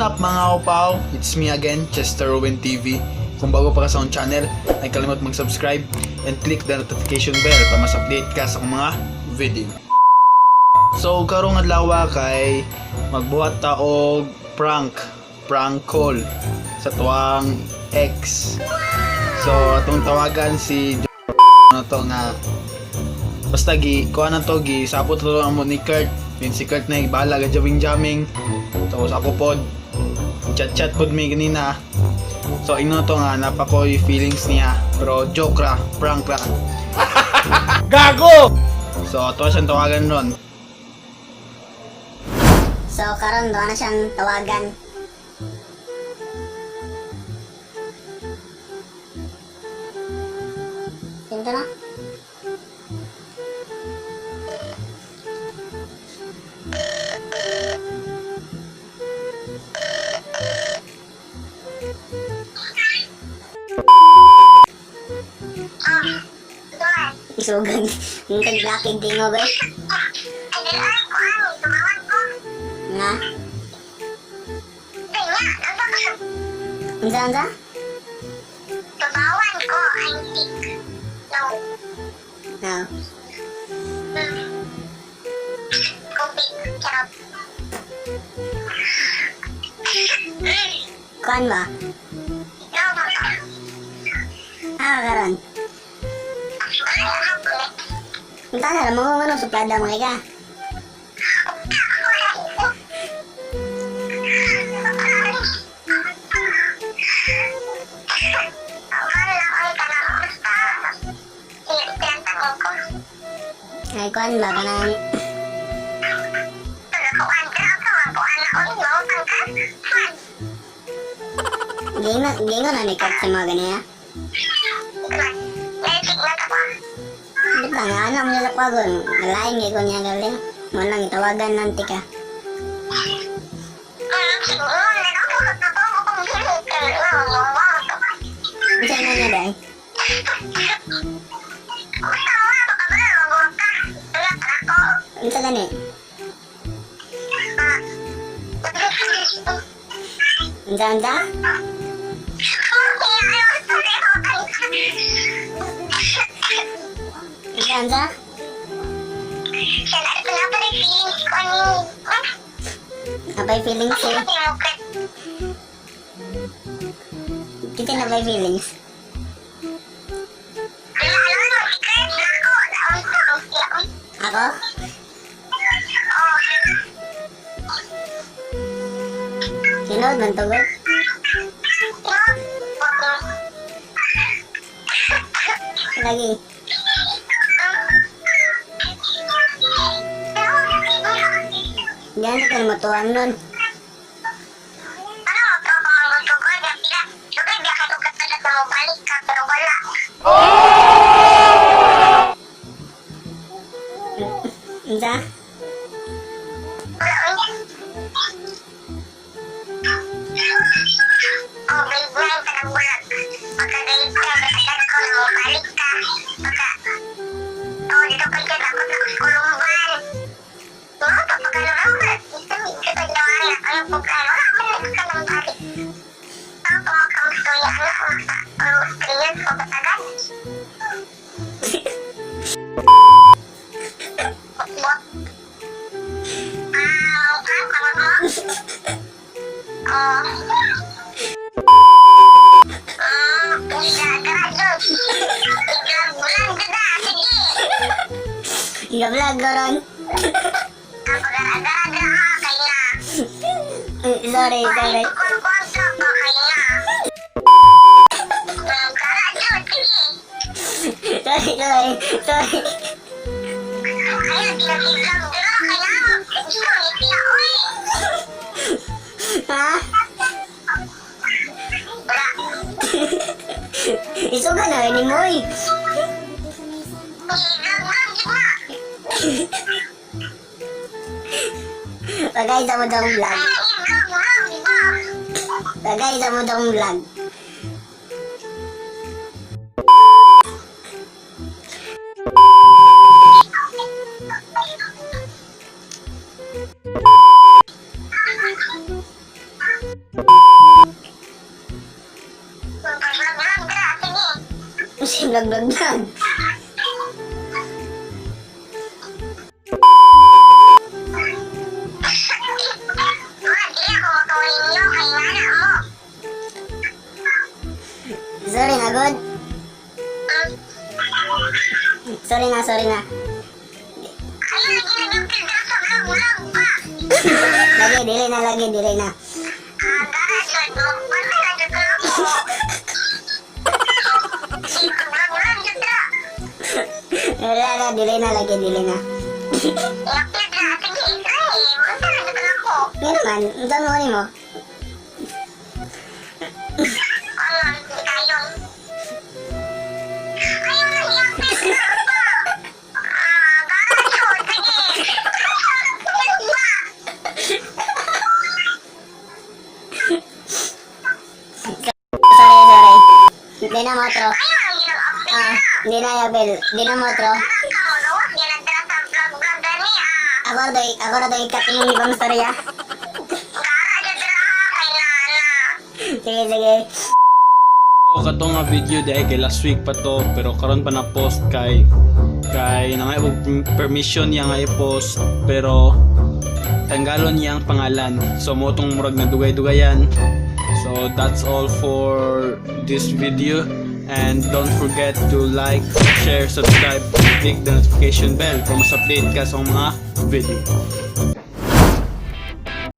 up mga opaw? It's me again, Chester Owen TV. Kung bago pa ka sa akong channel, ay kalimot mag-subscribe and click the notification bell para mas update ka sa akong mga video. So karong adlaw kay magbuhat ta og prank call sa tuwang ex. So atong tawagan si ano to nga basta kuha na to sapot to ang mo ni Kurt. Yun si Kurt na bahala ka jamming. Tapos ako pod chat pod mi kanina. So ino to nga napakoy feelings niya pero joke ra, prank ra. Gago! So to siyang tawagan ron. So karon doon na siyang tawagan. Sino na? Isugan. Yung taglakid din mo ba? Nga? Unsa? Tubawan ko antik. No. Kopi. Charot. Kuan ba? Karon. Entah na mo ano suplada mo ka. Ay kuan ba kanang Gingon na ni Kurt sa mga ganyan. Di ba nga anak mo nila kwagon? Malaing nga ko niya galing. Walang itawagan nanti ka. Bisa na niya dahil? Bisa gani? Anda? Anda? Apa feelings sih? Kita na feelings. Ako? Sinod man to, girl? Lagi. Jangan kan matuan nun. Entah. Iya vlog ron. Sorry. Hah? Isugan na ini moy. Bagay sa mo daw vlog. Bagay sa mo daw vlog. Si vlog. Di ako makawin niyo kay nana mo. Sorry na, God. Sorry na. Ayun, ginagapil ka sa vlog-vlog pa. Lagi, dili na. Garasod mo, basta na dito ako. Di ko vlog-vlog dito. Wala, dili na. Yapil na, sige, ikay. Basta na dito ako. Yan man, ang mo ni mo. Ano, di kayon. Ayun na, yapil na ako. Garasod, sige. Vlog pa. Sorry. Di na motro. Ayun ang ginag-update Ah, na. di na yabil. Di na motro. Parang kamulawag, ginagdala sa vlog-vlog gani ah. Ako na doy ikat yung ibang storya. Gara dito na kay nana. Sige. So kato nga video di ay kay last week pa to pero karon pa na post kay nangay og permission niya nga i-post pero tanggalon niya ang pangalan. So mo tong murag na dugay-dugayan. So that's all for this video and don't forget to like, share, subscribe, click the notification bell para mas update ka sa mga video.